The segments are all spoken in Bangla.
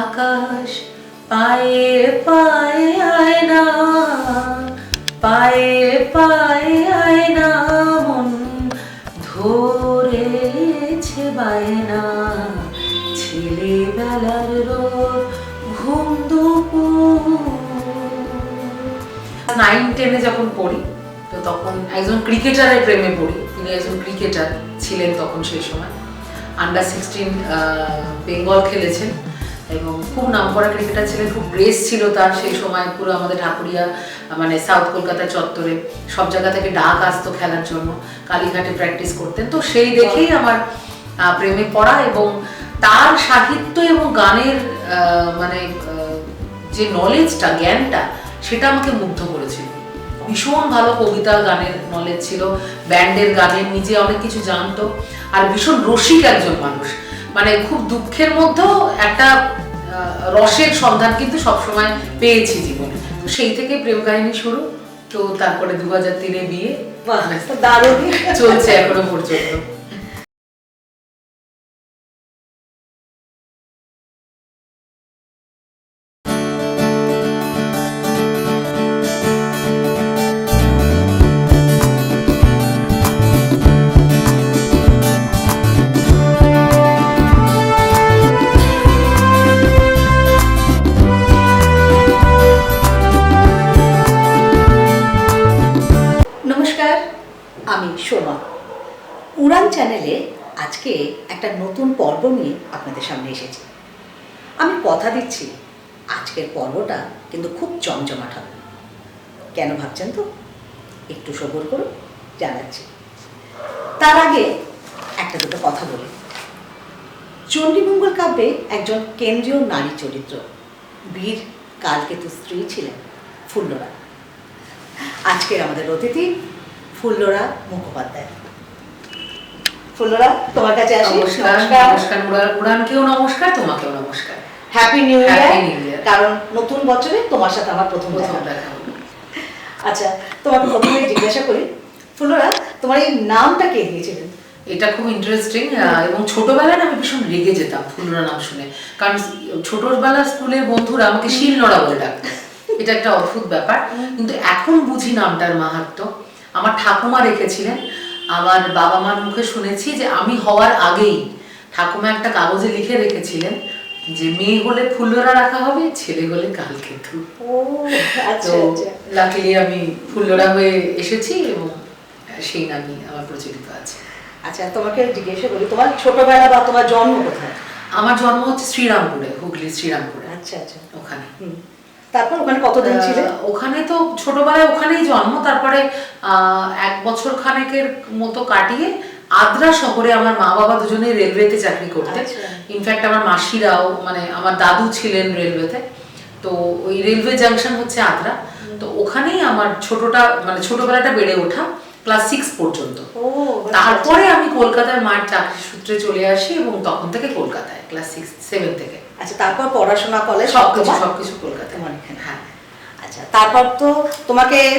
আকাশ পায়ে পায়ে আয়না, পায়ে পায়ে আয়না, মন ধরেছে বায়না, ছেলেবেলার রোদ ঘুম দুপুর। 9-10-এ যখন পড়ি তো তখন একজন ক্রিকেটারের প্রেমে পড়ি। তিনি একজন ক্রিকেটার ছিলেন তখন সেই সময়। আন্ডার-16 বেঙ্গল খেলেছেন এবং খুব নামকরা ক্রিকেটার ছিলেন। খুব গ্রেস ছিল তার সেই সময়। পুরো আমাদের ঢাকুরিয়া মানে সাউথ কলকাতা চত্বরে সব জায়গা থেকে ডাক আসতো খেলার জন্য, কালীঘাটে প্র্যাকটিস করতেন। তো সেই দেখেই আমার প্রেমে পড়া এবং তার সাহিত্য এবং গানের মানে যে নলেজটা, জ্ঞানটা, সেটা আমাকে মুগ্ধ করেছিল। ভীষণ ভালো কবিতা গানের নলেজ ছিল, ব্যান্ডের গানের নিজে অনেক কিছু জানতো, আর ভীষণ রসিক একজন মানুষ। মানে খুব দুঃখের মধ্যেও একটা রসের সন্ধান কিন্তু সবসময় পেয়েছি জীবনে। তো সেই থেকে প্রেম কাহিনী শুরু। তো তারপরে 2003-এ বিয়ে, দারুণ চলছে এখনো পর্যন্ত। নমস্কার, আমি সোমা। উড়ান চ্যানেলে আজকে একটা নতুন পর্ব নিয়ে আপনাদের সামনে এসেছি। আমি কথা দিচ্ছি আজকের পর্বটা কিন্তু খুব জমজমাট হবে। কেন ভাবছেন তো? একটু সবর করুন, জানাচ্ছি। তার আগে একটা দুটো কথা বলি। চণ্ডীমঙ্গল কাব্যে একজন কেন্দ্রীয় নারী চরিত্র বীর কালকেতু স্ত্রী ছিলেন ফুল্লরা। আজকের আমাদের অতিথি ফুল্লরা মুখোপাধ্যায়। ফুল্লরা, তোমার কাছে আসি। নমস্কার। উড়ানকেও নমস্কার, তোমাকেও নমস্কার। হ্যাপি নিউ Happy ইয়ার। New Year। কারণ নতুন বছরে তোমার সাথে আমার প্রথম দেখা। আচ্ছা, তোমাকে প্রথমে জিজ্ঞাসা করি, ফুল্লরা, তোমার এই নামটা কে দিয়েছিলেন? এটা খুব ইন্টারেস্টিং এবং ছোটবেলায় আমি ভীষণ রেগে যেতাম ফুল্লরা নাম শুনে। কারণ ছোটবেলার স্কুলের বন্ধুরা আমাকে শিলনোড়া বলে ডাকতো। এটা একটা অদ্ভুত ব্যাপার, কিন্তু এখন বুঝি নামটার মাহাত্ম্য। আমার ঠাকুমা রেখেছিলেন। আমার বাবা মার মুখে শুনেছি যে আমি হওয়ার আগেই ঠাকুমা একটা কাগজে লিখে রেখেছিলেন যে মেয়ে হলে ফুল্লরা রাখা হবে, ছেলে হলে কালকেতু। ও আচ্ছা আচ্ছা। লাকিলি আমি ফুল্লরা হয়ে এসেছি এবং সেই নামই আমার প্রচলিত আছে। আচ্ছা, তোমাকে জিজ্ঞাসা করি, তোমার ছোটবেলা বা তোমার জন্ম কোথায়? আমার জন্ম হচ্ছে শ্রীরামপুরে, হুগলি শ্রীরামপুরে। আচ্ছা আচ্ছা। ওখানে। তারপর ওখানে কতদিন ছিলে? ওখানে তো ছোটবেলায় ওখানেই জন্ম। তারপরে 1 বছর খানেকের মতো কাটিয়ে আদ্রা শহরে আমার মা বাবা দুজনেই রেলওয়েতে চাকরি করতেন। ইনফ্যাক্ট আমার মাসিরাও, মানে আমার দাদু ছিলেন রেলওয়েতে। তো ওই রেলওয়ে জাংশন হচ্ছে আদ্রা। তো ওখানেই আমার ছোটবেলাটা বেড়ে ওঠা, ক্লাস 6 পর্যন্ত। তারপরে আমি কলকাতার মার চাকরি সূত্রে চলে আসি এবং তখন থেকে কলকাতায় ক্লাস 6-7 থেকে। আচ্ছা, তারপর পড়াশোনা কলেজ সবকিছু কলকাতায়। তোমার এখানে? হ্যাঁ। আচ্ছা, তারপর তো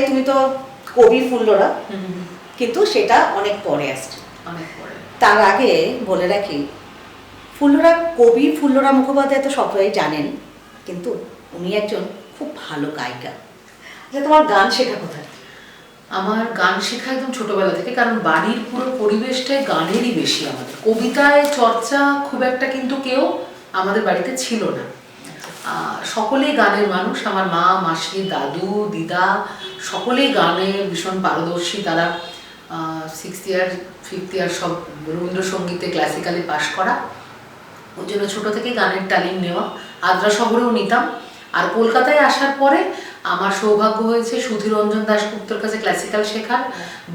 তুমি তো কবি ফুল্লরা, কিন্তু সেটা অনেক পরে আসছে। অনেক পরে। তার আগে বলে রাখি, ফুল্লরা কবি ফুল্লরা মুখোপাধ্যায় তো সবাই জানেন, কিন্তু উনি একজন খুব ভালো গায়িকা। আচ্ছা, তোমার গান শেখা কোথায়? আমার গান শেখা একদম ছোটবেলা থেকে, কারণ বাড়ির পুরো পরিবেশটাই গানেরই বেশি। আমাদের কবিতায় চর্চা খুব একটা কিন্তু কেউ আমাদের বাড়িতে ছিল না। সকলেই গানের মানুষ। আমার মা, মাসি, দাদু, দিদা সকলেই গানে ভীষণ পারদর্শী। তারা 6th ইয়ার 5th ইয়ার সব রবীন্দ্রসঙ্গীতে ক্লাসিক্যালি পাশ করা। ওই জন্য ছোটো থেকেই গানের তালিম নেওয়া। আদ্রা শহরেও নিতাম। আর কলকাতায় আসার পরে আমার সৌভাগ্য হয়েছে সুধীররঞ্জন দাশগুপ্তর কাছে ক্লাসিক্যাল শেখার,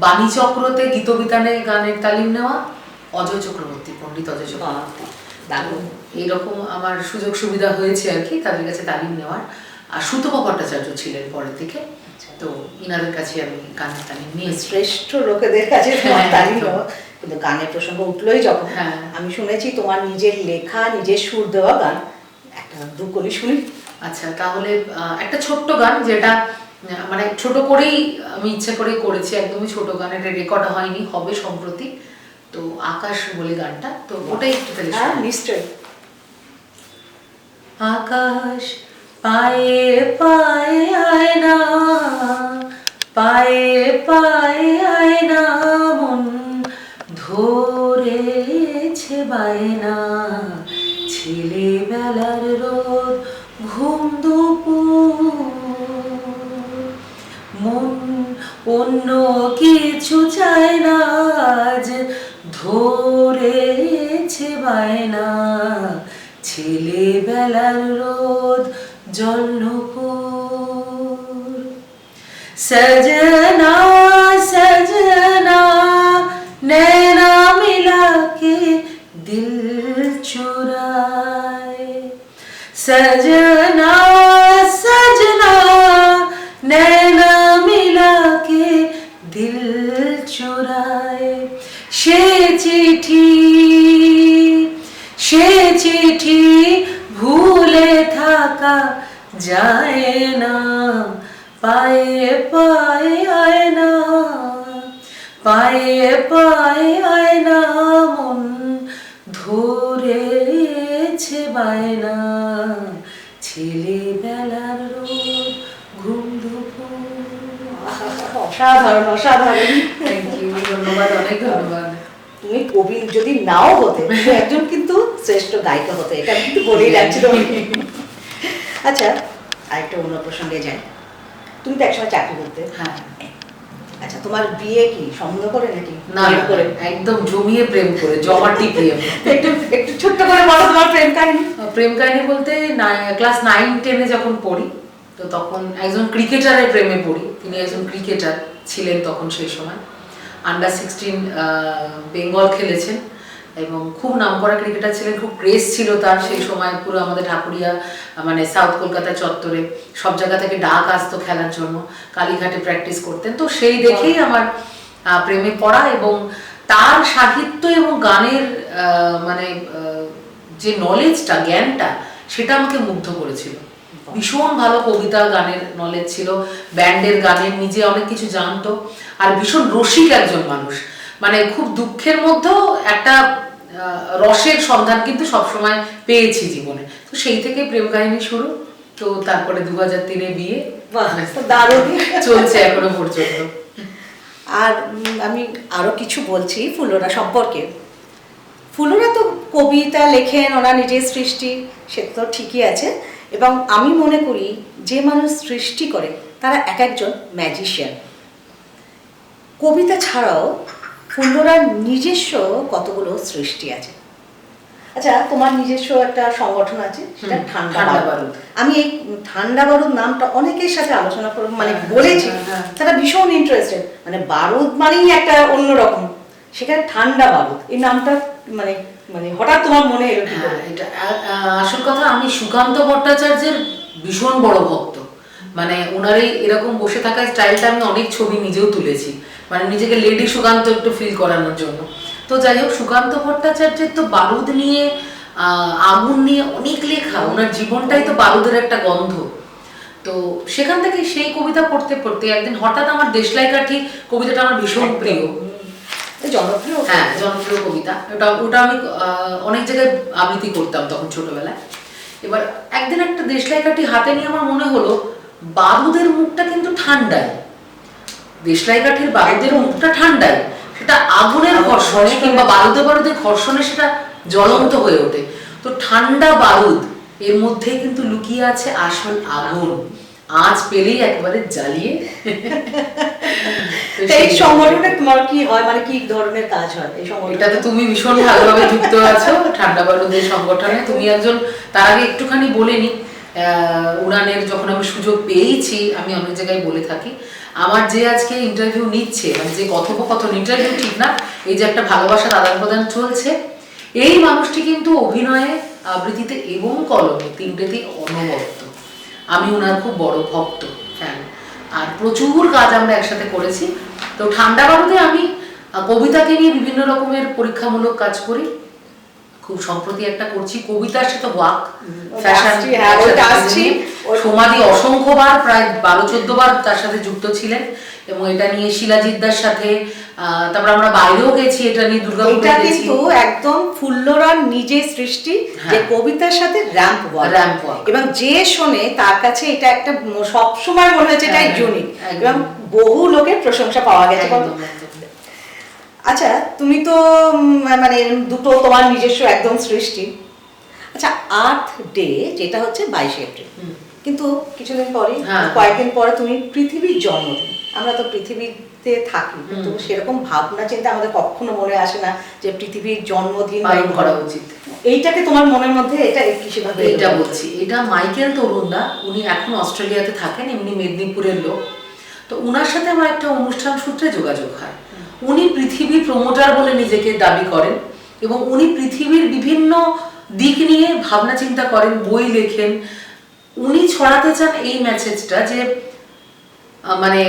বাণী চক্রতে গীতবিতানে গানের তালিম নেওয়া, পণ্ডিত অজয় চক্রবর্তী। এইরকম আমার সুযোগ সুবিধা হয়েছে আর কি তাদের কাছে তালিম নেওয়ার। আর সুতপা ভট্টাচার্য ছিলেন পরের দিকে। তো ইনাদের কাছে আমি গানের তালিম নিয়েছি। শ্রেষ্ঠ লোকেদের কাছে তালিম নেওয়া। কিন্তু গানের প্রসঙ্গ উঠলোই যখন, আমি শুনেছি তোমার নিজের লেখা, নিজের সুর দেওয়া গান একটা দুকলি শুনি। আচ্ছা, তাহলে একটা ছোট্ট গান, যেটা মানে ছোট করেই আমি ইচ্ছে করে করেছি, একদমই ছোট গান, এটা রেকর্ড হয়নি, হবে সম্প্রতি। তো আকাশ বলে গানটা, তো ওটাই একটু তাহলে নিশ্চয়ই। আকাশ পায়ে পায়ে আয়না, পায়ে পায়ে আয়না, মন ধরেছে বায়না, ছেলেবেলার রোদ ঘুম দুপুর, মন অন্য কিছু চায় না, আজ ধরেছে বায়না, ছেলেবেলার রোদ জলনপুর। सजना सजना नैना मिला के दिल चुराए, सजना सजना नैना मिला के दिल चुराए, সে চিঠি ভুলে থাকা যায় না, পায়ে পায়ে আয়না, পায়ে পায়ে আয়না, মন ধরেছে বায়না, ছেলেবেলার রোদ ঘুম দুপুর। অসাধারণ অসাধারণ। থ্যাংক ইউ, ধন্যবাদ, অনেক ধন্যবাদ। তুমি কবি যদি নাও হতে, তুমি একজন কিন্তু শ্রেষ্ঠ গায়িকা হতে, এটা আমি কিন্তু বলেই যাচ্ছি তোমাকে। আচ্ছা, আরেকটা অন্য প্রসঙ্গে যাই। তুমি তো একসময় চাকরি করতে। হ্যাঁ। আচ্ছা, তোমার বিয়ে কি সন্দেহ করে নাকি? না করে একদম জমিয়ে প্রেম করে, জমাটি প্রেম। একটু একটু ছোট্ট করে বলো তোমার প্রেম কাহিনী। প্রেম কাহিনী বলতে ক্লাস 9-10-এ যখন পড়ি, তো তখন একজন ক্রিকেটারের প্রেমে পড়ি। তিনি একজন ক্রিকেটার ছিলেন তখন সেই সময়, আন্ডার-16 বেঙ্গল খেলেছেন এবং খুব নামকরা ক্রিকেটার ছিলেন, খুব ক্রেজ ছিল তার সেই সময়। পুরো আমাদের ঢাকুরিয়া মানে সাউথ কলকাতা চত্বরে সব জায়গা থেকে ডাক আসতো খেলার জন্য, কালীঘাটে প্র্যাকটিস করতেন। তো সেই দেখেই আমার প্রেমে পড়া, এবং তার সাহিত্য এবং গানের মানে যে নলেজটা, জ্ঞানটা, সেটা আমাকে মুগ্ধ করেছিল। ভীষণ ভালো কবিতা গানের নলেজ ছিল, ব্যান্ডের গানের নিজে অনেক কিছু জানতো, আর ভীষণ রসিক একজন মানুষ। মানে খুব দুঃখের মধ্যেও একটা রসের সন্ধান কিন্তু সবসময় পেয়েছি জীবনে। তো সেই থেকে প্রেম কাহিনী শুরু। তো তারপরে 2003-এ বিয়ে, দারুণ চলছে এখনো পর্যন্ত। আর আমি আরো কিছু বলছি ফুলোরা সম্পর্কে। ফুলোরা তো কবিতা লেখেন, ওনার নিজের সৃষ্টি, সে তো ঠিকই আছে। এবং আমি মনে করি যে মানুষ সৃষ্টি করে তারা এক একজন ম্যাজিশিয়ান। কবিতা ছাড়াও ফুলোরার নিজস্ব কতগুলো সৃষ্টি আছে। আচ্ছা, তোমার নিজস্ব একটা সংগঠন আছে, সেটা ঠান্ডা বারুদ। আমি এই ঠান্ডা বারুদ নামটা অনেকের সাথে আলোচনা করে মানে বলেছি, তারা ভীষণ ইন্টারেস্টেড। মানে বারুদ মানেই একটা অন্যরকম, সেখানে ঠান্ডা বারুদ এই নামটা মানে মানে হঠাৎ তোমার মনে এলো কি করে? এটা আসল কথা, আমি সুকান্ত ভট্টাচার্যের ভীষণ বড় ভক্ত। মানে ওনার এই এরকম বসে থাকার স্টাইলটা আমি অনেক ছবি নিজেও তুলেছি, মানে নিজেকে লেডি সুকান্ত একটু ফিল করানোর জন্য। তো যাই হোক, সুকান্ত ভট্টাচার্যের তো বারুদ নিয়ে, আগুন নিয়ে অনেক লেখা, ওনার জীবনটাই তো বারুদের একটা গন্ধ। তো সেখান থেকে সেই কবিতা পড়তে পড়তে একদিন হঠাৎ আমার দেশলাই কাঠি কবিতাটা আমার ভীষণ প্রিয়, জনপ্রিয়। হ্যাঁ, জনপ্রিয় কবিতা। ওটা আমি অনেক জায়গায় আবৃত্তি করতাম তখন ছোটবেলায়। এবার একদিন একটা দেশলাই কাঠি হাতে নিয়ে আমার মনে হলো, বারুদের মুখটা কিন্তু ঠান্ডায়, দেশলাই কাঠির বারুদের মুখটা ঠান্ডায়, সেটা আগুনের ঘর্ষণে কিংবা বারুদে বারুদে ঘর্ষণে সেটা জ্বলন্ত হয়ে ওঠে। তো ঠান্ডা বারুদ, এর মধ্যে কিন্তু লুকিয়ে আছে আসল আগুন, আজ পেলেই একবারে জ্বালিয়ে। এই সংগঠনে তোমার কি হয়, মানে কি ধরনের কাজ হয় এই সংগঠনে? এটাতে তুমি ভীষণ ভালোভাবে যুক্ত আছো, ঠান্ডা বারুদের সংগঠনে তুমি একজন। তার আগে একটুখানি বলে নি, উড়ানের যখন আমি সুযোগ পেয়েছি, আমি অনেক জায়গায় বলে থাকি, আমার যে আজকে ইন্টারভিউ নিচ্ছে, মানে যে কথোপকথন, ইন্টারভিউ ঠিক না, এই যে একটা ভালোবাসার আদান প্রদান চলছে, এই মানুষটি কিন্তু অভিনয়ে, আবৃত্তিতে এবং কলমে তিনটেতেই অনবদ্য। আমি ওনার খুব বড় ভক্ত, ফ্যান, আর প্রচুর কাজ আমরা একসাথে করেছি। তো ঠান্ডা বারুদে আমি কবিতাকে নিয়ে বিভিন্ন রকমের পরীক্ষামূলক কাজ করি। খুব সম্প্রতি একটা করছি কবিতার সাথে ওয়াক, ফ্যাশন। সমাধি অসংখ্যবার, প্রায় 12-14 বার তার সাথে যুক্ত ছিলেন, এবং এটা নিয়ে শিলাজিৎদার সাথে তারপর আমরা বাইরেও গেছি, এটা নিয়ে দুর্গাপুরে এটা গেছি। কিন্তু একদম ফুল্লরার নিজের সৃষ্টি, যে কবিতার সাথে র‍্যাম্প ওয়াক, এবং যে শোনে তার কাছে এটা একটা সব সময় মনে হচ্ছে এটা ইউনিক, এবং বহু লোকের প্রশংসা পাওয়া গেছে। আচ্ছা, তুমি তো মানে দুটো তোমার নিজস্ব একদম সৃষ্টি। আচ্ছা, আর্থ ডে যেটা হচ্ছে 22শে এপ্রিল, কিন্তু কিছুদিন পরে কয়েকদিন পরে তুমি পৃথিবীর জন্মদিন। আমরা তো পৃথিবীতে থাকি, কিন্তু সেরকম ভাবনা চিন্তা আমাদের কখনো মনে আসে না যে পৃথিবীর জন্মদিন পালন করা উচিত। এইটাকে তোমার মনের মধ্যে এটা কিভাবে? এটা বলছি, এটা মাইকেল তরুণদা, উনি এখন অস্ট্রেলিয়াতে থাকেন, এমনি মেদিনীপুরের লোক। তো উনার সাথে আমার একটা অনুষ্ঠান সূত্রে যোগাযোগ হয়। উনি পৃথিবী প্রমোটার বলে নিজেকে দাবি করেন, এবং উনি পৃথিবীর বিভিন্ন দিক নিয়ে ভাবনা চিন্তা করেন, বই লেখেন। উনি ছড়াতে চান এই মেসেজটা যে মানে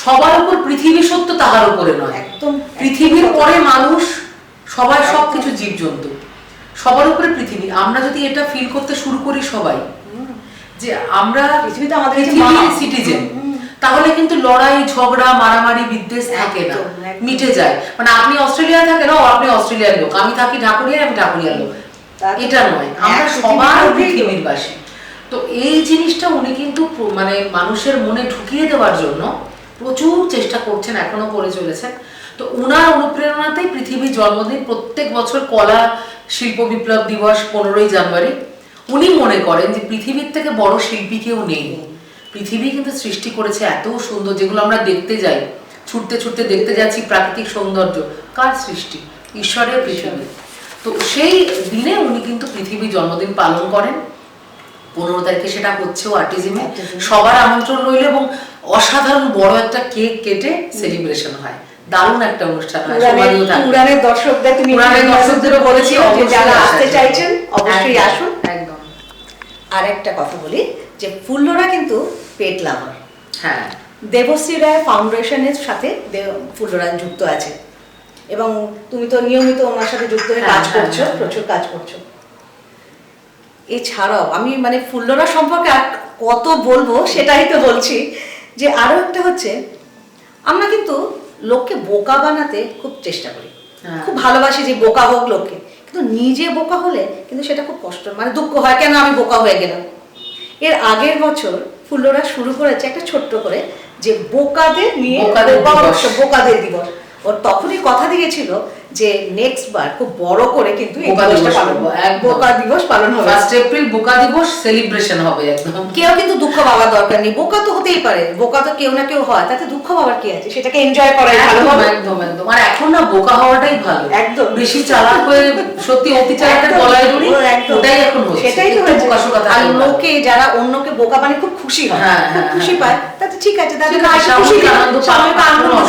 সবার উপর পৃথিবী সত্য, তাহার উপরে নয়। একদম পৃথিবীর পরে মানুষ, সবাই, সবকিছু জীবজন্তু, সবার উপরে পৃথিবী। আমরা যদি এটা ফিল করতে শুরু করি সবাই, যে আমরা পৃথিবীতে আমাদের পৃথিবীর সিটিজেন, তাহলে কিন্তু লড়াই ঝগড়া মারামারি বিদ্বেষ থাকে না, মিটে যায়। মানে আপনি অস্ট্রেলিয়ায় থাকেন, আপনি অস্ট্রেলিয়ার লোক, আমি থাকি ঢাকুরিয়ায়, আমি ঢাকুরিয়ার লোক, এটা নয়। আমরা সবার পৃথিবীর বাসী। তো এই জিনিসটা উনি কিন্তু মানে মানুষের মনে ঢুকিয়ে দেওয়ার জন্য প্রচুর চেষ্টা করছেন, এখনো করে চলেছেন। তো উনার অনুপ্রেরণাতেই পৃথিবীর জন্মদিন প্রত্যেক বছর কলা শিল্প বিপ্লব দিবস 15ই জানুয়ারি। উনি মনে করেন যে পৃথিবীর থেকে বড় শিল্পী কেউ নেই। পৃথিবী কিন্তু সৃষ্টি করেছে এত সুন্দর, যেগুলো আমরা দেখতে যাই, ছুটতে ছুটতে দেখতে যাচ্ছি প্রাকৃতিক সৌন্দর্য, কার সৃষ্টি? ঈশ্বরের পৃথিবী। তো সেই দিনে উনি কিন্তু পৃথিবীর জন্মদিন পালন করেন। 15 তারিখে সেটা হচ্ছেও আর্টিজিমে, সবার আমন্ত্রণ রইল, এবং অসাধারণ বড় একটা কেক কেটে সেলিব্রেশন হয়, দারুণ একটা অনুষ্ঠান হয়। পুরাণের দর্শকদের, তুমি পুরাণের দর্শকদেরও বলেছি যারা আসতে চাইছেন অবশ্যই আসুন। একদম। আর একটা কথা বলি, যে ফুল্লরা কিন্তু পেট লাভার। হ্যাঁ, দেবশ্রী রায় ফাউন্ডেশনের সাথে ফুল্লরা যুক্ত আছে, এবং তুমি তো নিয়মিত ওনার সাথে যুক্ত হয়ে কাজ করছো, প্রচুর কাজ করছো। এছাড়াও আমি মানে ফুল্লরা সম্পর্কে আর কত বলবো সেটাই তো বলছি, যে আরো একটা হচ্ছে, আমরা কিন্তু লোককে বোকা বানাতে খুব চেষ্টা করি, খুব ভালোবাসি যে বোকা হোক লোককে, কিন্তু নিজে বোকা হলে কিন্তু সেটা খুব কষ্ট, মানে দুঃখ হয়, কেন আমি বোকা হয়ে গেলাম। এর আগের বছর ফুল্লরা শুরু করেছে একটা ছোট্ট করে, যে বোকাদের নিয়ে বোকাদের দিবস। ওর তখনই কথা দিয়েছিল যে নেক্সট বার খুব বড় করে কিন্তু বোকা দিবস পালন হবে। 1 এপ্রিল বোকা দিবস সেলিব্রেশন হবে একদম। কেউ কিন্তু দুঃখ পাওয়ার দরকার নেই, বোকা তো হতেই পারে, বোকা তো কেউ না কেউ হয়, তাতে দুঃখ পাওয়ার কি আছে? সেটাকে এনজয় করাই ভালো হবে। একদম একদম। আর এখন না বোকা হওয়াটাই ভালো, একদম। বেশি চালাক হয়ে সত্যি অতি চালাকের গলায় দড়ি, ওটাই এখন হচ্ছে। সেটাই তো হচ্ছে। আর লোকে যারা অন্যকে বোকা বানিয়ে খুব খুশি হয়, খুব খুশি পায়, তাতে ঠিক আছে, তাদের খুশি আনন্দ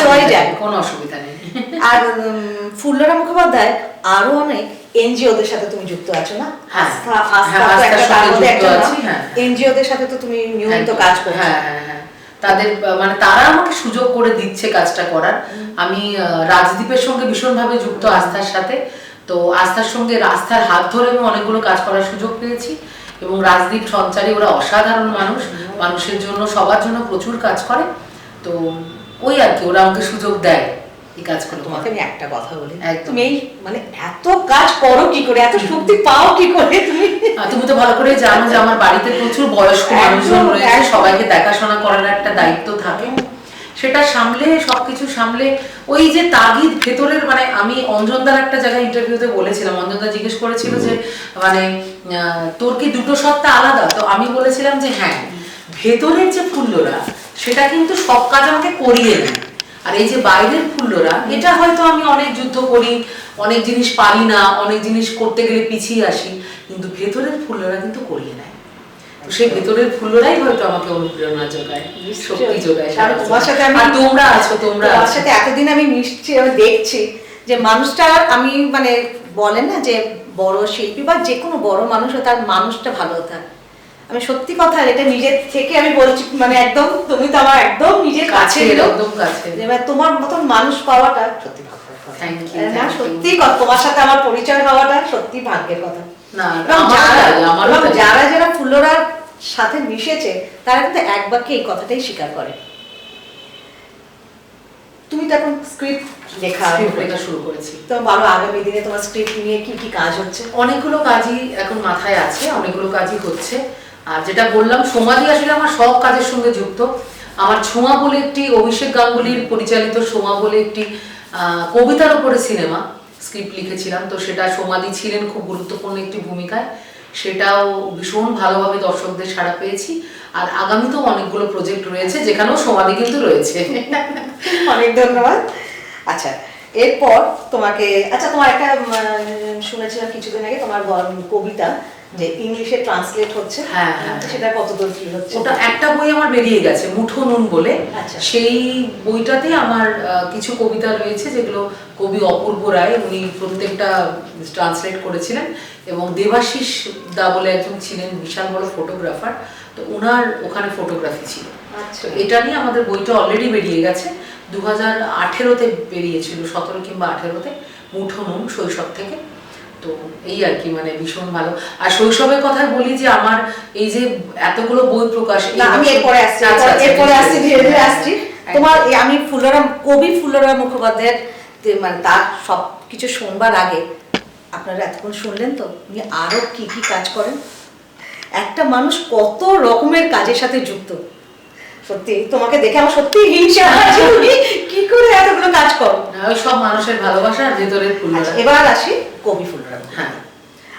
দেওয়াই যায়, কোনো অসুবিধা নেই। আর ফুল্লরা মুখোপাধ্যায় আরো অনেক এনজিওদের সাথে তুমি যুক্ত আছো না? এনজিওদের সাথে তো তুমি নিয়মিত কাজ করছো। হ্যাঁ হ্যাঁ হ্যাঁ, তাদের মানে তারা আমাকে সুযোগ করে দিচ্ছে কাজটা করার। আমি রাজদীপের সঙ্গে ভীষণভাবে যুক্ত, আস্থার সাথে। তো আস্থার সঙ্গে, আস্থার হাত ধরে আমি অনেকগুলো কাজ করার সুযোগ পেয়েছি, এবং রাজদীপ সঞ্চারী, ওরা অসাধারণ মানুষ, মানুষের জন্য, সবার জন্য প্রচুর কাজ করে। তো ওই আর কি, ওরা আমাকে সুযোগ দেয় এই কাজ করে। তোমাকে আমি একটা কথা বলি, তুমি এই মানে এত কাজ করো কি করে, এত শক্তি পাও কি করে? তুমি তো ভালো করে জানো যে আমার বাড়িতে প্রচুর বয়স্ক মানুষজন রয়েছে, সবাইকে দেখাশোনা করার একটা দায়িত্ব থাকে। সেটা সামলে, সবকিছু সামলে, ওই যে তাগিদ ভেতরের, মানে আমি অঞ্জনদার একটা জায়গায় ইন্টারভিউতে বলেছিলাম, অঞ্জনদা জিজ্ঞেস করেছিল যে মানে তোর কি দুটো সত্তা আলাদা? তো আমি বলেছিলাম যে হ্যাঁ, ভেতরের যে ফুল্লরা সেটা কিন্তু সব কাজ আমাকে করিয়ে নেয়, আর এই যে বাইরের ফুল্লরা, এটা হয়তো আমি অনেক যুদ্ধ করি, অনেক জিনিস পারি না, অনেক জিনিস করতে গেলে পিছিয়ে আসি, কিন্তু ভেতরের ফুল্লরা কিন্তু করিয়ে নেয়। সেই ভেতরের ফুল্লরাই হয়তো আমাকে অনুপ্রেরণা যোগায়, শক্তি যোগায়। তোমার সাথে আমি, তোমরা আছো, তোমার সাথে এতদিন আমি মিশছি, আমি দেখছি যে মানুষটা, আমি মানে বলেন না যে বড় শিল্পী বা যে কোনো বড় মানুষও তার মানুষটা ভালো থাকে। আমি সত্যি কথা, এটা নিজের থেকে আমি বলছি, মানে একদম তুমি তো আমার একদম নিজের কাছে, একদম কাছে। এবার তোমার মতন মানুষ পাওয়াটা সত্যি ভাগ্যের কথা। না সত্যি কথা, তোমার সাথে আমার পরিচয় হওয়াটা সত্যি ভাগ্যের কথা। না, যারা যারা ফুল্লরার সাথে মিশেছে তারা কিন্তু এক বাক্যে এই কথাটাই স্বীকার করে। তুমি তো এখন স্ক্রিপ্ট লেখা স্ক্রিপ্ট লেখা শুরু করেছি। তো বলো আগামী দিনে তোমার স্ক্রিপ্ট নিয়ে কি কি কাজ হচ্ছে? অনেকগুলো কাজই এখন মাথায় আছে, অনেকগুলো কাজই হচ্ছে। আর যেটা বললাম, সোমাদি আসলে আমার সব কাজের সঙ্গে যুক্ত। আমার ছোঁয়া বলে একটি অভিষেক গাঙ্গুলির পরিচালিত সোমা বলে একটি কবিতার উপরে সিনেমা স্ক্রিপ্ট লিখেছিলাম, তো সেটা সোমাদি ছিলেন খুব গুরুত্বপূর্ণ একটি ভূমিকায়। সেটাও ভীষণ ভালোভাবে দর্শকদের সাড়া পেয়েছি। আর আগামীতেও অনেকগুলো প্রজেক্ট রয়েছে, যেখানেও সোমাদি কিন্তু রয়েছে। অনেক ধন্যবাদ। আচ্ছা, এরপর তোমাকে, আচ্ছা তোমার একটা শুনেছিলাম কিছুদিন আগে তোমার কবিতা যে ইংলিশে ট্রান্সলেট হচ্ছে, হ্যাঁ, হ্যাঁ। সেটা কতদূর কি হচ্ছে? ওটা একটা বই আমার বেরিয়ে গেছে, মুঠো নুন বলে। আচ্ছা। সেই বইটাতে আমার কিছু কবিতা রয়েছে, যেগুলো কবি অপূর্ব রায় উনি প্রত্যেকটা ট্রান্সলেট করেছিলেন, এবং দেবাশিস দা বলে একজন ছিলেন বিশাল বড় ফটোগ্রাফার, তো ওনার ওখানে ফটোগ্রাফি ছিল। আচ্ছা। তো এটা নিয়ে আমাদের বইটা অলরেডি বেরিয়ে গেছে, 2018-তে বেরিয়েছিল, 17 কিংবা 18-তে, মুঠো নুন শৈশব থেকে। তো এই আর কি, মানে ভীষণ ভালো। আর শৈশবের কথা বলি যে আমার এই যে এতগুলো বই প্রকাশ, আমি এরপরে আসছি, ধীরে ধীরে আসছি। তোমার আমি কবি ফুলরাম মুখোপাধ্যায়ের মানে তার সব কিছু শুনবার আগে আপনারা এতক্ষণ শুনলেন তো উনি আরো কি কি কাজ করেন, একটা মানুষ কত রকমের কাজের সাথে যুক্ত। সত্যি তোমাকে দেখে আমার সত্যি হিংসা হচ্ছে, তুমি কি করে এতগুলো কাজ করো। ওই সব মানুষের ভালোবাসা আর ভেতরের ফুলরা। এবার আসি কবি ফুলরাম। হ্যাঁ,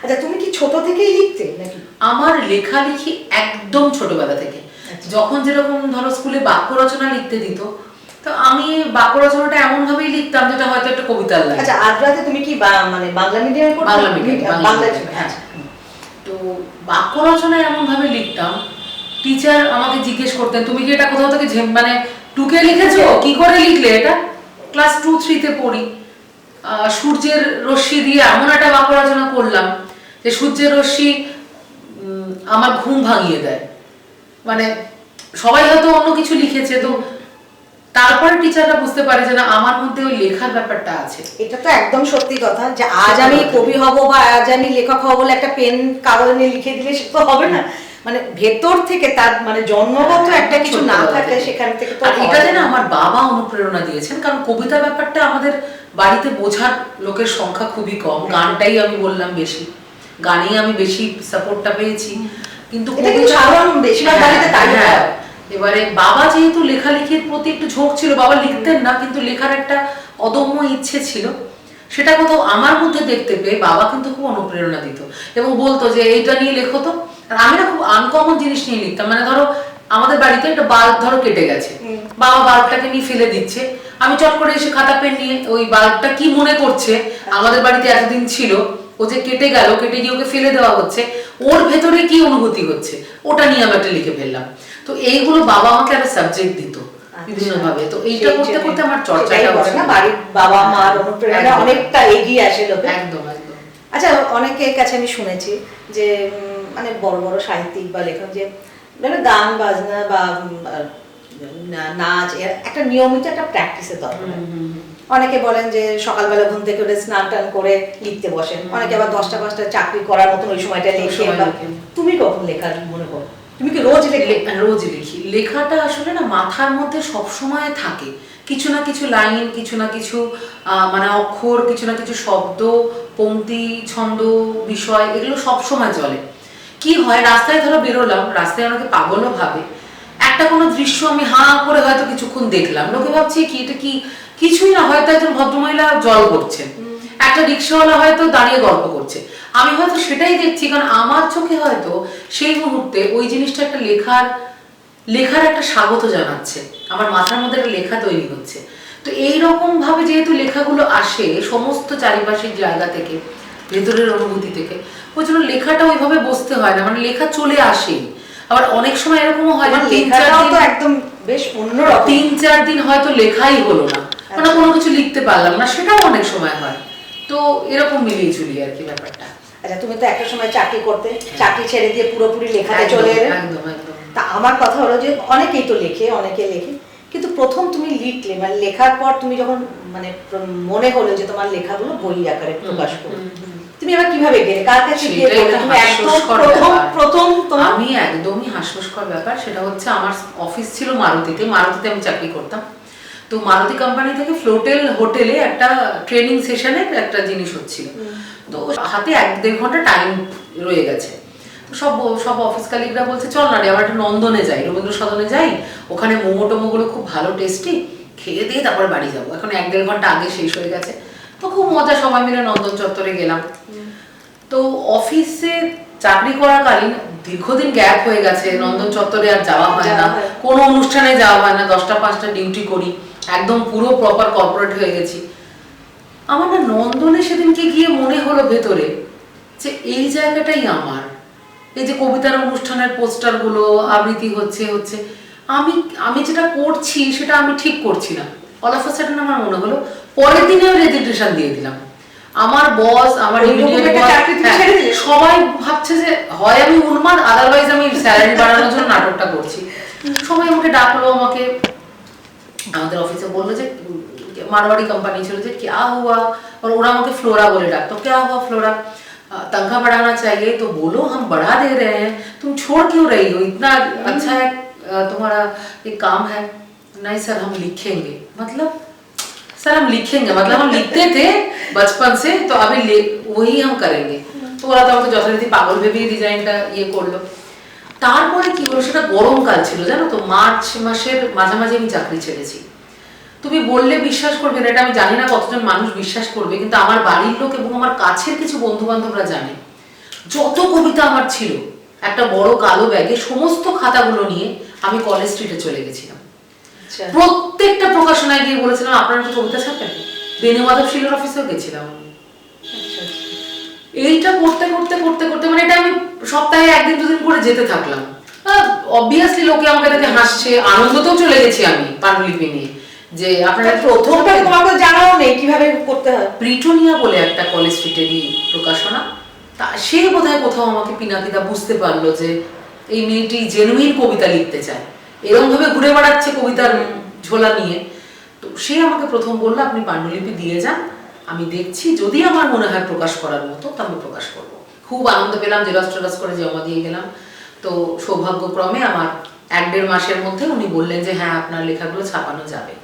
আচ্ছা তুমি কি ছোট থেকেই লিখতে নাকি? আমার লেখালেখি একদম ছোটবেলা থেকে। যখন যেরকম ধরো স্কুলে বাক্য রচনা লিখতে দিত, তো আমি বাক্য রচনাটা এমন ভাবেই লিখতাম যেটা হয়তো একটা কবিতার লাগে। আচ্ছা, আদ্রাতে তুমি কি মানে বাংলা মিডিয়ামে পড়তে? বাংলা মিডিয়াম, বাংলা। হ্যাঁ। তো বাক্য রচনা এমন ভাবে লিখতাম, টিচার আমাকে জিজ্ঞেস করতেন তুমি কি এটা কোথাও থেকে মানে টুকে লিখেছো, কি করে লিখলে এটা? ক্লাস 2-3-তে পড়ি। সূর্যের রশ্মি দিয়ে এমন একটা বাক্য রচনা করলাম যে সূর্যের রশ্মি আমার ঘুম ভাঙিয়ে দেয়। মানে সবাই হয়তো অন্য কিছু লিখেছে, তো তারপরে টিচাররা বুঝতে পারে যে না, আমার মধ্যে ওই লেখার ব্যাপারটা আছে। এটা তো একদম সত্যি কথা যে আজ আমি কবি হব বা আজ আমি লেখক হব বলে একটা পেন কাগজ নিয়ে লিখে দিলে সে তো হবে না, মানে ভেতর থেকে তার মানে জন্মগত একটা কিছু না থাকলে সেখান থেকে তো। আর এটা যেন আমার বাবা অনুপ্রেরণা দিয়েছেন, কারণ কবিতা ব্যাপারটা আমাদের বাড়িতে বোঝার লোকের সংখ্যা খুবই কম। গানটাই আমি বললাম বেশি, গানেই আমি বেশি সাপোর্টটা পেয়েছি, কিন্তু এবারে বাবা যেহেতু লেখালেখির প্রতি একটু ঝোঁক ছিল, বাবা লিখতেন না কিন্তু লেখার একটা অদম্য ইচ্ছে ছিল, সেটা কোথাও আমার মধ্যে দেখতে পেয়ে বাবা কিন্তু খুব অনুপ্রেরণা দিত এবং বলতো যে এইটা নিয়ে লেখো তো। আর আমি না খুব আনকমন জিনিস নিয়ে লিখতাম, মানে ধরো আমাদের বাড়িতে একটা বাল্ব ধরো কেটে গেছে, বাবা বাল্বটাকে নিয়ে ফেলে দিচ্ছে, আমি চট করে এসে খাতা পেন নিয়ে ওই বাল্বটা কি মনে করছে আমাদের বাড়িতে এতদিন ছিল, ও যে কেটে গেল, কেটে গিয়ে ওকে ফেলে দেওয়া হচ্ছে, ওর ভেতরে কি অনুভূতি হচ্ছে ওটা নিয়ে আমি একটা লিখে ফেললাম। তো এইগুলো বাবা আমাকে একটা সাবজেক্ট দিত বিভিন্ন ভাবে, তো এইটা করতে করতে আমার চর্চাটা হচ্ছে না, বাড়ির বাবা মার অনুপ্রেরণা অনেকটা এগিয়ে আসে লোকে। একদম একদম। আচ্ছা, অনেকের কাছে আমি শুনেছি যে মানে বড় বড় সাহিত্যিক বা লেখক যে মানে গান বাজনা বা নাচ একটা নিয়মিত একটা প্র্যাকটিসের দরকার। অনেকে বলেন যে সকালবেলা ঘুম থেকে উঠে স্নান টান করে লিখতে বসেন, অনেকে আবার 10টা 5টা চাকরি করার মতন ওই সময়টা লেখে। তুমি কখন লেখার মনে করো? তুমি কি রোজ লেখো? রোজ লিখি। লেখাটা আসলে না মাথার মধ্যে সব সময় থাকে, কিছু না কিছু লাইন, কিছু না কিছু মানে অক্ষর, কিছু না কিছু শব্দ, পংক্তি, ছন্দ, বিষয়, এগুলো সব সময় চলে। কি হয়, রাস্তায় ধরো বেরোলাম, রাস্তায় অনেকে পাগলও ভাবে, একটা কোনো দৃশ্য আমি হাঁ করে হয়তো কিছুক্ষণ দেখলাম, লোকে ভাবছে কি এটা কি, কিছুই না, হয়তো একজন ভদ্রমহিলা জল করছেন, একটা রিক্সাওয়ালা হয়তো দাঁড়িয়ে গল্প করছে, আমি হয়তো সেটাই দেখছি, কারণ আমার চোখে হয়তো সেই মুহূর্তে ওই জিনিসটা একটা লেখার একটা স্বাগত জানাচ্ছে, আমার মাথার মধ্যে একটা লেখা তৈরি হচ্ছে। তো এইরকম ভাবে যেহেতু লেখাগুলো আসে সমস্ত চারিপাশের জায়গা থেকে, ভেতরের অনুভূতি থেকে, ওই জন্য লেখাটা ওইভাবে বসতে হয় না, মানে লেখা চলে আসে। আবার অনেক সময় এরকমও হয় যে 3-4 দিন হয়তো লেখাই হলো না, মানে কোনো কিছু লিখতে পারলাম না, সেটাও অনেক সময় হয়। তো এরকম মিলিয়ে চুলি আর কি ব্যাপারটা। আচ্ছা, তুমি তো একটা সময় চাকরি করতে, চাকরি ছেড়ে দিয়ে পুরোপুরি লেখাতে চলে এলে। একদম একদম। তা আমার কথা হলো যে অনেকেই তো লেখে, অনেকে লেখে, কিন্তু প্রথম তুমি লিখলে মানে লেখার পর তুমি যখন মানে মনে হলো যে তোমার লেখাগুলো বই আকারে প্রকাশ করবে, তুমি এবার কিভাবে গেলে, কার কাছে গিয়ে বললে? তুমি প্রথম আমি একদমই হাস্যস্কর ব্যাপার, সেটা হচ্ছে আমার অফিস ছিল মারুতিতে আমি চাকরি করতাম। তো মারুতি কোম্পানি থেকে ফ্লোটেল হোটেলে একটা ট্রেনিং সেশনের একটা জিনিস হচ্ছিল। তো হাতে 1-1.5 ঘন্টা টাইম রয়ে গেছে। সব সব অফিস কালিগরা বলছে চল না রে আমরা একটা নন্দনে যাই, রবীন্দ্র সদনে যাই, ওখানে মোমো টোমোগুলো খুব ভালো টেস্টি, খেয়ে দিয়ে তারপরে বাড়ি যাবো, এখন 1-1.5 ঘন্টা আগে শেষ হয়ে গেছে। তো খুব মজা, সবাই মিলে নন্দন চত্বরে গেলাম। তো অফিসে চাকরি করাকালীন দীর্ঘদিন গ্যাপ হয়ে গেছে, নন্দন চত্বরে আর যাওয়া হয় না, কোনো অনুষ্ঠানে যাওয়া হয় না, 10টা-5টা ডিউটি করি, একদম পুরো প্রপার কর্পোরেট হয়ে গেছি। আমার না নন্দনে সেদিনকে গিয়ে মনে হলো ভেতরে যে এই জায়গাটাই আমার, এই যে কবিতার অনুষ্ঠানের পোস্টারগুলো আবৃত্তি হচ্ছে আমি যেটা করছি সেটা আমি ঠিক করছি না। অল অফ আ সাডেন আমার মনে হলো, পরের দিনে আমি রেজিগনেশন দিয়ে দিলাম। আমার বস, আমার সবাই ভাবছে যে হয় আমি উন্মাদ, আদারওয়াইজ আমি স্যালারি বাড়ানোর জন্য নাটকটা করছি। সবাই আমাকে ডাকলো, আমাকে আমাদের অফিসে বললো যে মারওয়াড়ি কোম্পানি ছিল, যে क्या हुआ, और ওরা আমাকে ফ্লোরা বলে ডাকতো, क्या हुआ फ्लोरा, तनख्वाह बढ़ाना चाहिए तो बोलो हम बढ़ा दे रहे हैं, तुम छोड़ क्यों रही हो, इतना अच्छा है तुम्हारा ये काम है। नहीं सर हम लिखेंगे, मतलब सर हम लिखेंगे, मतलब हम लिखते थे बचपन से, तो अभी वही हम करेंगे। तो ওরা তো আমাকে যথারীতি পাগল ভেবে ডিজাইনটা ইয়ে করলো। তারপরে কি হলো, সেটা গরমকাল ছিল জানো তো, মার্চ মাসের মাঝামাঝি আমি চাকরি ছেড়েছি। তুমি বললে বিশ্বাস করবে না, এটা আমি জানি না কতজন মানুষ বিশ্বাস করবে, কিন্তু আমার বাড়ির লোক এবং আমার কাছের কিছু বন্ধু বান্ধবরা জানে, যত কবিতা আমার ছিল একটা বড় কালো ব্যাগে সমস্ত খাতাগুলো নিয়ে আমি কলেজ স্ট্রিটে চলে গেছিলাম। প্রত্যেকটা প্রকাশনায় গিয়ে বলেছিলাম আপনারা কি কবিতা ছাপেন, বেনু মাধব শিলের অফিসেও গেছিলাম। এইটা করতে করতে করতে করতে মানে এটা আমি সপ্তাহে 1-2 দিন করে যেতে থাকলাম। অবভিয়াসলি লোকে আমাকে দেখে হাসছে, আনন্দতেও চলে গেছি আমি পাণ্ডুলিপি নিয়ে, যে আপনারা প্রথমটা তোমাকে জানাও নেই কিভাবে করতে হয়। ব্রিটোনিয়া বলে একটা কলেজ স্ট্রিটেরই প্রকাশনা, তা সে বোধহয় কোথাও আমাকে পিনাকিদা বুঝতে পারলো যে এই মেয়েটি জেনুইন কবিতা লিখতে চায়, এরকম ভাবে ঘুরে বেড়াচ্ছে কবিতার ঝোলা নিয়ে। তো সে আমাকে প্রথম বললো আপনি পাণ্ডুলিপি দিয়ে যান, আমি দেখছি যদি আমার মনে হয় প্রকাশ করার মতো তা আমি প্রকাশ করবো। খুব আনন্দ পেলাম, জেরক্স করে জমা দিয়ে গেলাম। তো সৌভাগ্যক্রমে আমার 1-1.5 মাসের মধ্যে উনি বললেন যে হ্যাঁ আপনার লেখাগুলো ছাপানো যাবে।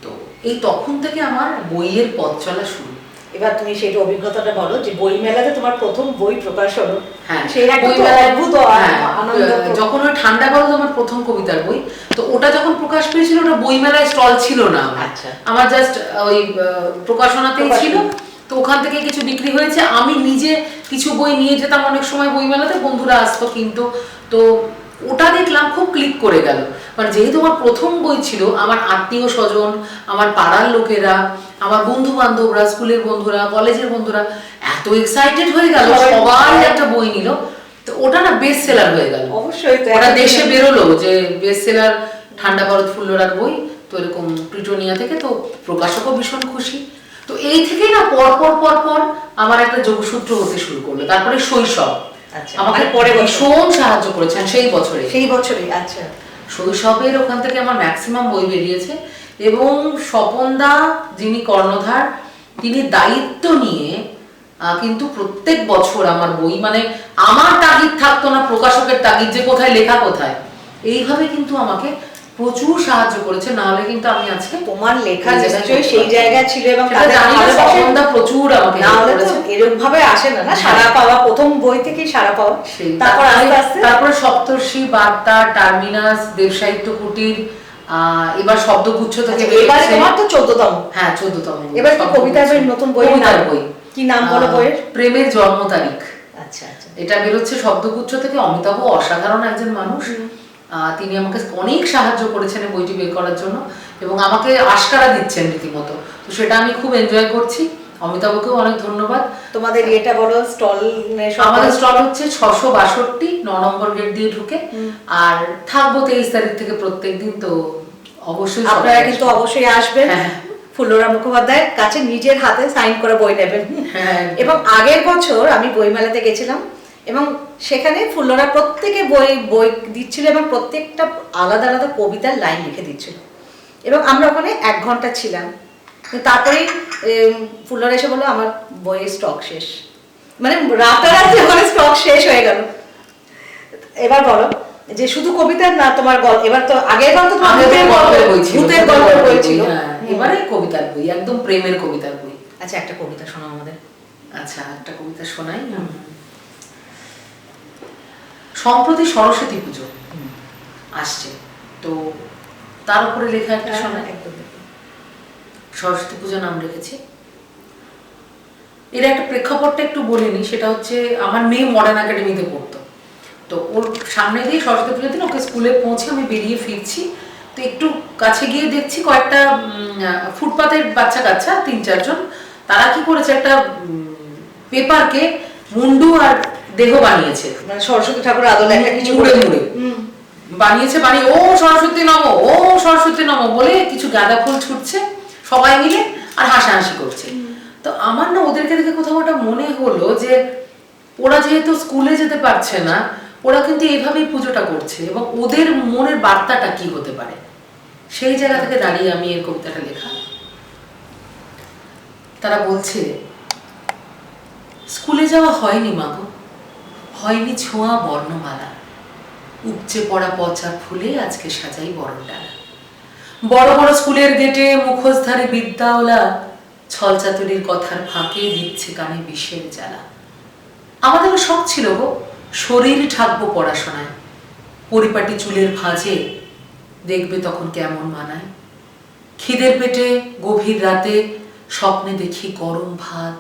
তো এই তখন থেকে আমার বইয়ের পথ চলা শুরু। এবার তুমি সেই অভিজ্ঞতাটা বলো, যে বই মেলাতে তোমার প্রথম বই প্রকাশ হলো। হ্যাঁ, সেই বই মেলা অদ্ভুত আনন্দ। যখন ওই ঠান্ডা গরম আমার প্রথম কবিতার বই, তো ওটা যখন প্রকাশ পেয়েছিল ওটা বই মেলায় স্টল ছিল না, আমার জাস্ট ওই প্রকাশনাতেই ছিল। তো ওখান থেকে কিছু বিক্রি হয়েছে, আমি নিজে কিছু বই নিয়ে যেতাম অনেক সময় বই মেলাতে, বন্ধুরা আসতো কিনতো। তো ওটা দেখলাম খুব ক্লিক করে গেল, মানে যেহেতু আমার প্রথম বই ছিল, আমার আত্মীয় স্বজন, আমার পাড়ার লোকেরা, আমার বন্ধু বান্ধবরা, স্কুলের বন্ধুরা, কলেজের বন্ধুরা এত এক্সাইটেড হয়ে গেল, সবাই একটা বই নিল। তো ওটা না বেস্ট সেলার হয়ে গেল। অবশ্যই ওটা দেশে বেরোলো যে বেস্ট সেলার ঠান্ডা বরদ ফুল্লরার বই, তো এরকম ব্রিটোনিয়া থেকে। তো প্রকাশকও ভীষণ খুশি। তো এই থেকেই না পর পর আমার একটা যোগসূত্র হতে শুরু করলো। তারপরে শৈশব আমাকে পরে ভীষণ সাহায্য করেছেন সেই বছরে। আচ্ছা, শৈশবের ওখান থেকে আমার ম্যাক্সিমাম বই বেরিয়েছে। এবং স্বপনদা যিনি কর্ণধার, তিনি দায়িত্ব নিয়ে কিন্তু প্রত্যেক বছর আমার বই, মানে আমার তাগিদ থাকতো না, প্রকাশকের তাগিদ যে কোথায় লেখা কোথায়, এইভাবে কিন্তু আমাকে প্রচুর সাহায্য করেছে। না হলে কিন্তু আমি আজকে তোমার লেখা নিশ্চয়ই সেই জায়গা ছিল, এবং স্বপনদা প্রচুর আমাকে এরকম ভাবে আসে না সারা পাওয়া, প্রথম বই থেকেই সারা পাওয়া। তারপর আস্তে আস্তে তারপরে সপ্তর্ষি, বার্তা, টার্মিনাস, দেব সাহিত্য কুটির, এবার শব্দগুচ্ছ থেকে এবার তোমার তো 14তম। হ্যাঁ 14তম। এবার তো কবিতার নতুন বই, কি নাম বলো বইয়ের? প্রেমের জন্ম তারিখ। আচ্ছা আচ্ছা, এটা বেরোচ্ছে শব্দগুচ্ছ থেকে। অমিতাভ অসাধারণ একজন মানুষ, তিনি আমাকে অনেক সাহায্য করেছেন বইটি বের করার জন্য, এবং আমাকে আশকারা দিচ্ছেন রীতিমতো। তো সেটা আমি খুব এনজয় করছি। অমিতাভকেও অনেক ধন্যবাদ। তোমাদের এটা বড় স্টল? আমাদের স্টল হচ্ছে 662 9 নম্বর গেট দিয়ে ঢুকে, আর থাকবো 23 তারিখ থেকে প্রত্যেকদিন। তো অবশ্যই আপনারা কিন্তু অবশ্যই আসবেন, ফুল্লরা মুখোপাধ্যায়ের কাছে নিজের হাতে সাইন করে বই নেবেন। এবং আগের বছর আমি বইমেলাতে গেছিলাম, এবং সেখানে ফুল্লরা প্রত্যেকে বই দিচ্ছিল, এবং প্রত্যেকটা আলাদা আলাদা কবিতার লাইন লিখে দিচ্ছিল, এবং আমরা ওখানে 1 ঘন্টা ছিলাম। তারপরেই ফুল্লরা এসে বললো আমার বইয়ের স্টক শেষ, মানে রাতারাতি ওখানে স্টক শেষ হয়ে গেল। এবার বলো যে শুধু কবিতা না, তোমার গল্প, এবার তো আগের বার তো তোমার ভূতের গল্পের বই ছিল, ভূতের গল্পের বই ছিল। এবারে কবিতার বই, একদম প্রেমের কবিতার বই। আচ্ছা, একটা কবিতা শোনাও আমাদের। আচ্ছা, একটা কবিতা শোনাই। সম্প্রতি সরস্বতী পুজো আসছে, তো তার উপরে লেখা একটা শোনাই। সরস্বতী পুজো নাম রেখেছি। এর একটা প্রেক্ষাপটটা একটু বলিনি, সেটা হচ্ছে আমার মেয়ে মডার্ন একাডেমিতে পড়তো, তো ওর সামনে দিয়ে সরস্বতী পুজোর দিন ওকে স্কুলে পৌঁছে আমি বেরিয়ে ফিরছি, তো একটু কাছে গিয়ে দেখছি কয়েকটা ফুটপাতের বাচ্চা কাচ্চা 3-4 জন, তারা কি করেছে, একটা পেপারকে মুন্ডু আর দেহ বানিয়েছে, মানে সরস্বতী ঠাকুর আদলে একটা কিছু মুড়ে মুড়ে বানিয়েছে, বানিয়ে ও সরস্বতী নমো, ও সরস্বতী নমো বলে কিছু গাঁদা ফুল ছুটছে সবাই মিলে আর হাসাহাসি করছে। তো আমার না ওদেরকে দেখে কোথাও একটা মনে হলো যে ওরা যেহেতু স্কুলে যেতে পারছে না, ওরা কিন্তু এইভাবেই পুজোটা করছে, এবং ওদের মনের বার্তাটা কি হতে পারে, সেই জায়গা থেকে দাঁড়িয়ে আমি এই কবিতাটা লেখা। তারা বলছে, স্কুলে যাওয়া হয়নি মাগো, হয়নি ছোঁয়া বর্ণমালা, উপচে পড়া পচা ফুলে আজকে সাজাই বরণডালা। বড় বড় স্কুলের গেটে মুখোশধারী বিদ্যাওলা ছলচাতুরির কথার ফাঁকে দিচ্ছে কানে বিষের জ্বালা। আমাদেরও শখ ছিল গো, শরীর ঠাকবো পড়াশোনায়, পরিপাটি চুলের ভাঁজে দেখবে তখন কেমন মানায়। খিদের পেটে গভীর রাতে স্বপ্নে দেখি গরম ভাত,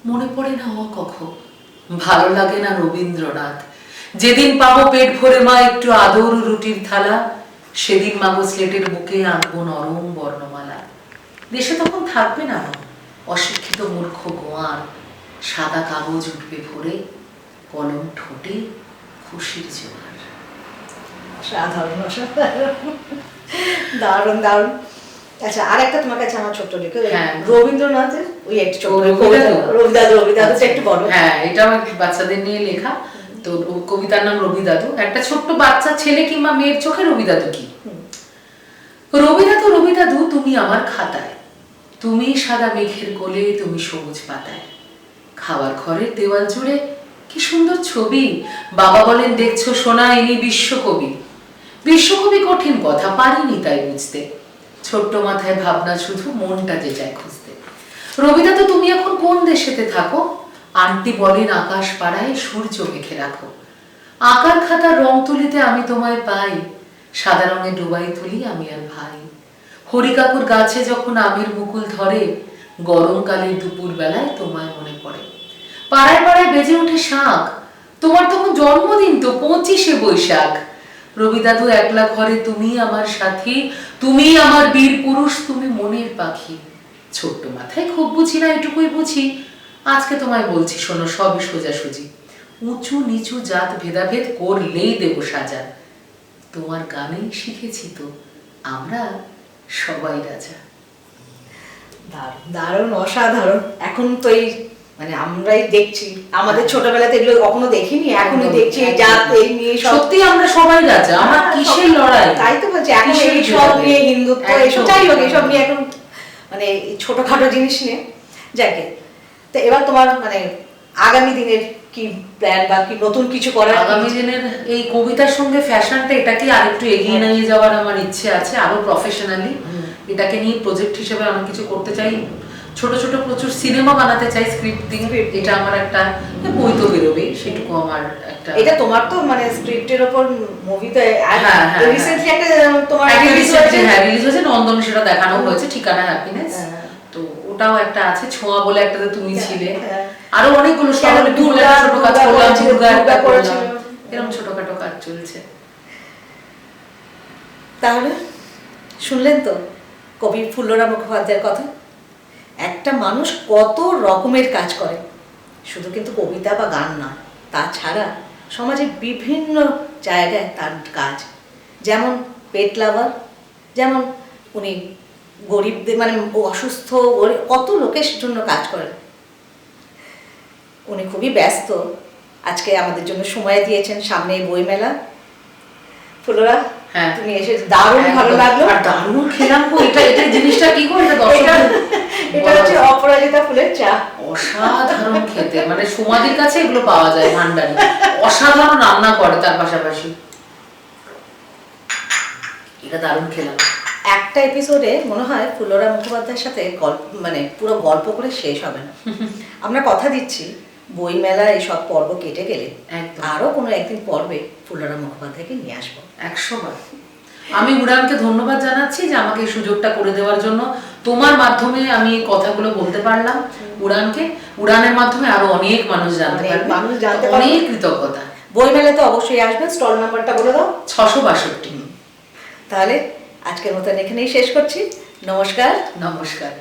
মনে পড়ে না অকখ, ভালো লাগে না রবীন্দ্রনাথ। যেদিন পাবো পেট ভরে মা একটু আদর রুটির থালা, সেদিন মাগো স্লেটের বুকে আঁকবো নরম বর্ণমালা। দেশে তখন থাকবে না অশিক্ষিত মূর্খ গোয়ার, সাদা কাগজ উঠবে ভরে, কলম ঠোঁটে খুশির জোয়ার। সাধারণ, দারুণ দারুণ। আচ্ছা, আর একটা তোমার কাছে আমার ছোট্ট লেখা, রবীন্দ্রনাথের ওই একটু ছোট রবিদাদু একটু বলো। হ্যাঁ, এটা আমার বাচ্চাদের নিয়ে লেখা। তো কবিতার নাম রবিদাদু। একটা ছোট্ট বাচ্চা ছেলে কিংবা মেয়ের চোখে রবিদাদু কি? রবিদাদু রবিদাদু তুমি আমার খাতায়, তুমি সাদা মেঘের কোলে, তুমি সবুজ পাতায়, খাবার ঘরের দেওয়াল জুড়ে কি সুন্দর ছবি। বাবা বলেন দেখছো সোনা, ইনি বিশ্বকবি। বিশ্বকবি কঠিন কথা, পারিনি তাই বুঝতে, ছোট্ট মাথায় ভাবনা শুধু, মনটা যে যায় খুঁজতে। রবিদাদু তুমি এখন কোন দেশেতে থাকো? আন্টি বলেন আকাশ পাড়ায় সূর্য মেখে রাখো। আঁকার খাতার রং তুলিতে আমি তোমায় পাই, সাদা রঙে ডুবাই তুলি আমি আর ভাই। হরিকাকুর গাছে যখন আমের মুকুল ধরে, গরমকালের দুপুর বেলায় তোমায় মনে পড়ে। পাড়ায় পাড়ায় বেজে ওঠে শাঁখ, তোমার তখন জন্মদিন তো 25শে বৈশাখ। রবিদাদু একলা ঘরে তুমি আমার সাথী, তুমি আমার বীর পুরুষ, তুমি মনের পাখি। ছোট্ট মাথায় খুব বুঝি না, এটুকুই বুঝি, আজকে তোমায় বলছি শোনো সবই সোজাসুজি। উঁচু নিচু জাত ভেদাভেদ করলেই দেব সাজা, তোমার গানেই শিখেছি তো আমরা সবাই রাজা। দারুণ দারুণ, অসাধারণ। এখন তো এই মানে আমরাই দেখছি, আমাদের ছোটবেলাতে এগুলো কখনো দেখিনি, এখনই দেখছি এই জাত এই নিয়ে সত্যি আমরা সবাই রাজা, আমার কিসের লড়াই। তাই তো বলছি, এখন এই সব নিয়ে হিন্দুত্ব এসব যাই হোক, এসব নিয়ে এখন মানে ছোটখাটো জিনিস নিয়ে যাকে। তো এবার তোমার মানে আগামী দিনের কি প্ল্যান বা কি নতুন কিছু করার? আগামী দিনের এই কবিতার সঙ্গে ফ্যাশনটা, এটাকে আরেকটু এগিয়ে নিয়ে যাওয়ার আমার ইচ্ছে আছে, আরো প্রফেশনালি এটাকে নিয়ে প্রজেক্ট হিসেবে আমি কিছু করতে চাই। ছোট ছোট প্রচুর সিনেমা বানাতে চাই, স্ক্রিপ্টিং, এটা আমার একটা, বই তো বেরোবেই, সেটুকু আমার একটা। এটা তোমার তো মানে স্ক্রিপ্টের উপর মুভিতে রিসেন্টলি একটা তোমার রিলিজ হয়েছে নন্দনে, সেটা দেখানো হয়েছে, ঠিকানা হ্যাপিনেস। তো ওটাও একটা আছে, ছোঁয়া বলে একটাতে তুমি ছিলে, আরো অনেকগুলো ছোট কাজ করলাম, দুর্গা একটা করলাম, এরকম ছোটখাটো কাজ চলছে। তাহলে শুনলেন তো কবি ফুল্লরাম মুখোপাধ্যায়ের কথা। একটা মানুষ কত রকমের কাজ করে, শুধু কিন্তু কবিতা বা গান না, তাছাড়া সমাজের বিভিন্ন জায়গায় তার কাজ। যেমন পেট লাভার, যেমন উনি গরিবদের মানে অসুস্থ কত লোকের জন্য কাজ করেন। উনি খুবই ব্যস্ত, আজকে আমাদের জন্য সময় দিয়েছেন। সামনে বইমেলা, ফুলরা তুমি এসে দারুণ ভালো লাগলো, আর দারুণ খেলাম। এটা জিনিসটা কি করে, এটা হচ্ছে অপরাজিতা ফুলের চা, অসাধারণ খেতে, মানে সমাধির কাছে এগুলো পাওয়া যায় ভান্ডারে, অসাধারণ রান্না করে তার পাশাপাশি। এটা দারুণ খেলাম। একটা এপিসোডে মনে হয় ফুলরা মুখোপাধ্যায়ের সাথে গল্প মানে পুরো গল্প করে শেষ হবে না। আমরা কথা দিচ্ছি বইমেলা এইসব পর্ব কেটে গেলে একদম। আরও কোনো একদিন পর্বে ফুলরা মুখোপাধ্যায়কে নিয়ে আসবো। 100 বার। আমি উড়ানকে ধন্যবাদ জানাচ্ছি যে আমাকে এই সুযোগটা করে দেওয়ার জন্য। তোমার মাধ্যমে আমি কথাগুলো বলতে পারলাম উড়ানকে, উড়ানের মাধ্যমে আরো অনেক মানুষ জানতে পারবে, মানুষ জানতে পারবে। অনেক কৃতজ্ঞতা। বইমেলা তো অবশ্যই আসবেন, স্টল নাম্বারটা বলে দাও। 662। তাহলে আজকের মতন এখানেই শেষ করছি। নমস্কার। নমস্কার।